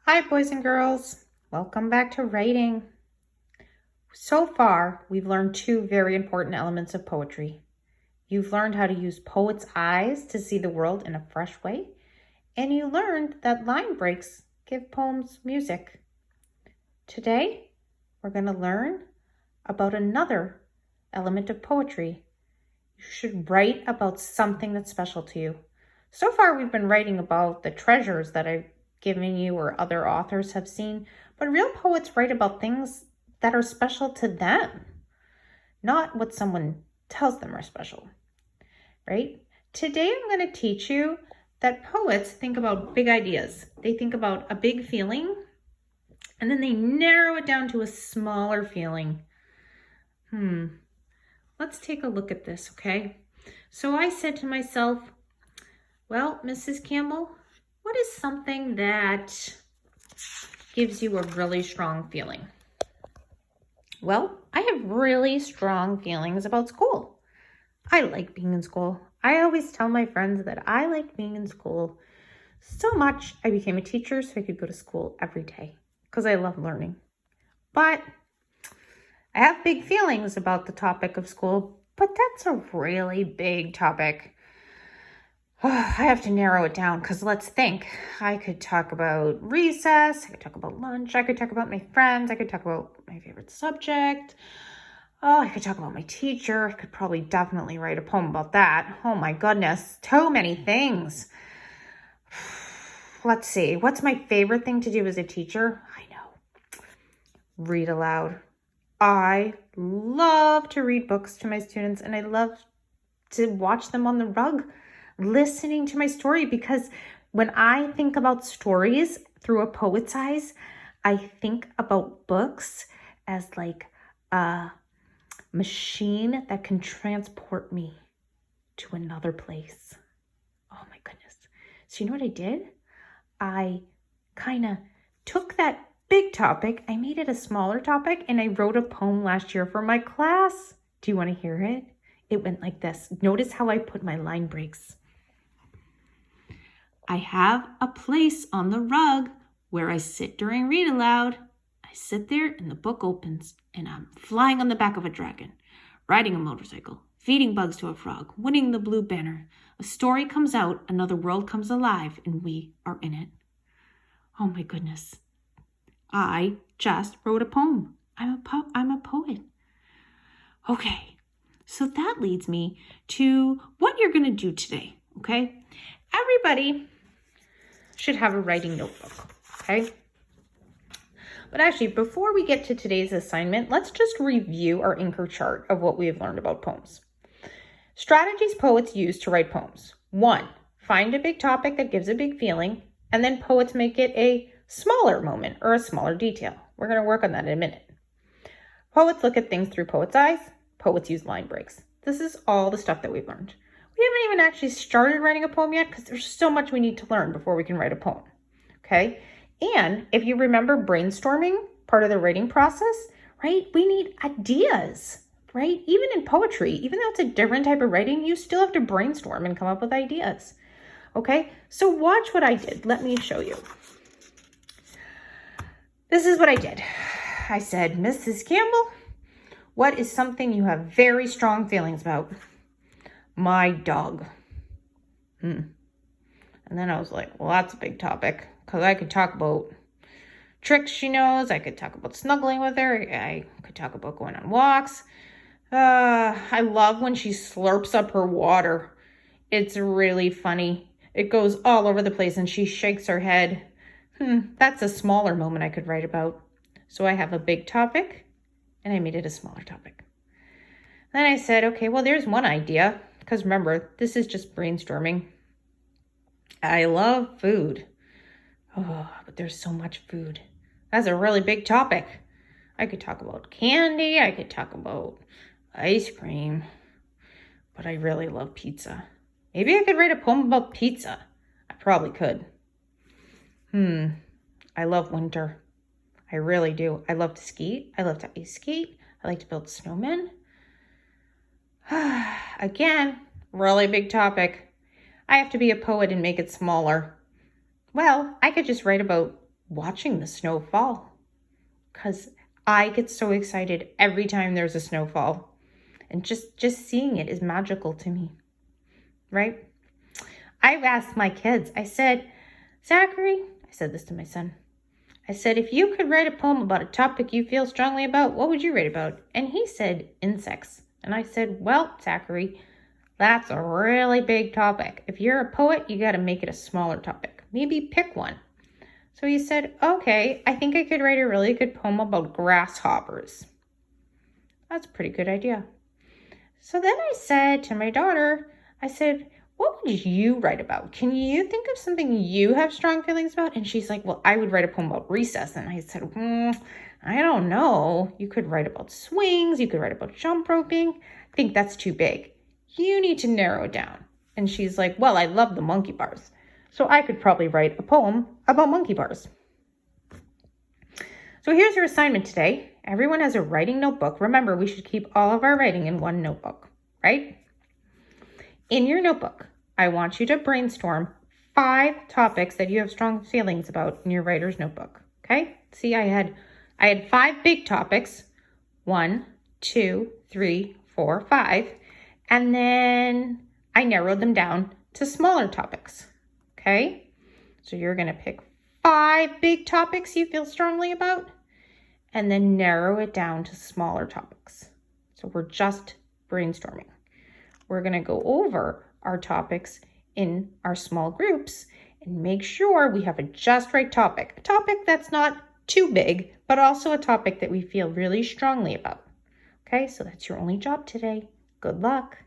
Hi, boys and girls. Welcome back to writing. So far, we've learned two very important elements of poetry. You've learned how to use poet's eyes to see the world in a fresh way, and you learned that line breaks give poems music. Today, we're going to learn about another element of poetry. You should write about something that's special to you. So far, we've been writing about the treasures that I've given you or other authors have seen, but real poets write about things that are special to them, not what someone tells them are special, right? Today, I'm going to teach you that poets think about big ideas. They think about a big feeling, and then they narrow it down to a smaller feeling. Let's take a look at this, okay? So I said to myself, well, Mrs. Campbell, what is something that gives you a really strong feeling? Well, I have really strong feelings about school. I like being in school. I always tell my friends that I like being in school so much. I became a teacher so I could go to school every day because I love learning. But I have big feelings about the topic of school, but that's a really big topic. I have to narrow it down because let's think. I could talk about recess. I could talk about lunch. I could talk about my friends. I could talk about my favorite subject. Oh, I could talk about my teacher. I could probably definitely write a poem about that. Oh my goodness, so many things. Let's see. What's my favorite thing to do as a teacher? I know. Read aloud. I love to read books to my students, and I love to watch them on the rug listening to my story, because when I think about stories through a poet's eyes, I think about books as like a machine that can transport me to another place. Oh my goodness. So you know what I did? I kind of took that big topic, I made it a smaller topic, and I wrote a poem last year for my class. Do you want to hear it? It went like this. Notice how I put my line breaks. I have a place on the rug where I sit during read aloud. I sit there and the book opens and I'm flying on the back of a dragon, riding a motorcycle, feeding bugs to a frog, winning the blue banner. A story comes out, another world comes alive, and we are in it. Oh my goodness. I just wrote a poem. I'm a poet. Okay, so that leads me to what you're going to do today, okay? Everybody should have a writing notebook, okay? But actually, before we get to today's assignment, let's just review our Anchor chart of what we have learned about poems. Strategies poets use to write poems. 1, find a big topic that gives a big feeling, and then poets make it a smaller moment or a smaller detail. We're going to work on that in a minute. Poets look at things through poets' eyes. Poets use line breaks. This is all the stuff that we've learned. We haven't even actually started writing a poem yet because there's so much we need to learn before we can write a poem, okay? And if you remember brainstorming, part of the writing process, right? We need ideas, right? Even in poetry, even though it's a different type of writing, you still have to brainstorm and come up with ideas, okay? So watch what I did. Let me show you. This is what I did. I said, Mrs. Campbell, what is something you have very strong feelings about? My dog. And then I was like, well, that's a big topic, because I could talk about tricks she knows. I could talk about snuggling with her. I could talk about going on walks. I love when she slurps up her water. It's really funny. It goes all over the place and she shakes her head. That's a smaller moment I could write about. So I have a big topic and I made it a smaller topic. Then I said, okay, well, there's one idea, because remember, this is just brainstorming. I love food. Oh, but there's so much food. That's a really big topic. I could talk about candy. I could talk about ice cream. But I really love pizza. Maybe I could write a poem about pizza. I probably could. I love winter. I really do. I love to ski. I love to ice skate. I like to build snowmen. Again, really big topic. I have to be a poet and make it smaller. Well, I could just write about watching the snow fall, because I get so excited every time there's a snowfall, and just seeing it is magical to me, right? I've asked my kids, I said, Zachary, I said this to my son, I said, if you could write a poem about a topic you feel strongly about, what would you write about? And he said, insects. And I said, well, Zachary, that's a really big topic. If you're a poet, you got to make it a smaller topic. Maybe pick one. So he said, okay, I think I could write a really good poem about grasshoppers. That's a pretty good idea. So then I said to my daughter, I said, what would you write about? Can you think of something you have strong feelings about? And she's like, well, I would write a poem about recess. And I said, I don't know. You could write about swings. You could write about jump roping. I think that's too big. You need to narrow it down. And she's like, well, I love the monkey bars. So I could probably write a poem about monkey bars. So here's your assignment today. Everyone has a writing notebook. Remember, we should keep all of our writing in one notebook, right? In your notebook, I want you to brainstorm 5 topics that you have strong feelings about in your writer's notebook, okay? See, I had 5 big topics, 1, 2, 3, 4, 5, and then I narrowed them down to smaller topics, okay? So you're gonna pick 5 big topics you feel strongly about, and then narrow it down to smaller topics. So we're just brainstorming. We're going to go over our topics in our small groups and make sure we have a just right topic. A topic that's not too big, but also a topic that we feel really strongly about. Okay, so that's your only job today. Good luck.